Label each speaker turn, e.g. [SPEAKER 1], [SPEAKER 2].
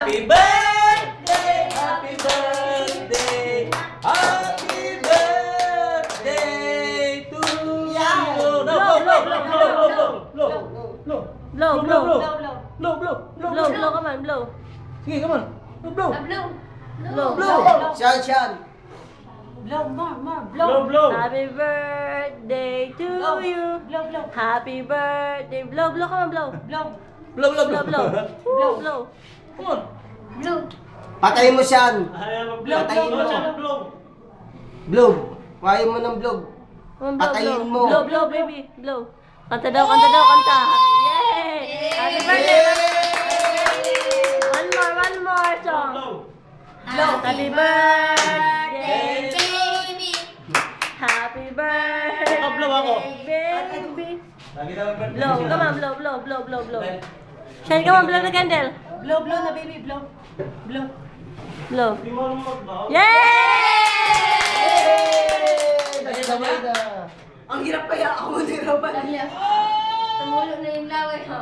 [SPEAKER 1] Happy birthday, happy birthday, happy birthday to you. No, blow, blow, blow, blow, blow, blow, blow, blow, blow,
[SPEAKER 2] Blow, come on, blow.
[SPEAKER 1] Sige, come on. Blow,
[SPEAKER 2] Blow.
[SPEAKER 3] Sean.
[SPEAKER 4] Blow, more,
[SPEAKER 1] blow, blow.
[SPEAKER 2] Happy birthday to you.
[SPEAKER 4] blow,
[SPEAKER 2] Happy birthday. Blow, come on, blow.
[SPEAKER 4] blow,
[SPEAKER 1] Blow, blow,
[SPEAKER 2] Blow, blow.
[SPEAKER 4] Blow.
[SPEAKER 2] Blow.
[SPEAKER 1] Come on.
[SPEAKER 4] blow.
[SPEAKER 3] Patayin mo Sean.
[SPEAKER 1] Blow,
[SPEAKER 3] Patayin mo.
[SPEAKER 1] blow.
[SPEAKER 3] Blog. Kuhain mo ng blog.
[SPEAKER 2] Come on, blow,
[SPEAKER 3] Patayin
[SPEAKER 2] blow.
[SPEAKER 3] mo.
[SPEAKER 2] Blow, baby. Blow. Kanta daw, kanta. Yay! Happy birthday. One more song. Happy birthday. Happy birthday.
[SPEAKER 1] Blow ako.
[SPEAKER 2] Baby.
[SPEAKER 1] Lagi naman birthday.
[SPEAKER 2] Blow, come on, blow. Shane, come on, blow the candle.
[SPEAKER 4] Blow, blow na baby, blow. Blow.
[SPEAKER 2] Blow.
[SPEAKER 1] Hindi mo alam mag-blow.
[SPEAKER 2] Yay!
[SPEAKER 3] Sabay na.
[SPEAKER 4] Ang hirap kaya ako nahirapan.
[SPEAKER 5] Tumulog na yung laway, ha?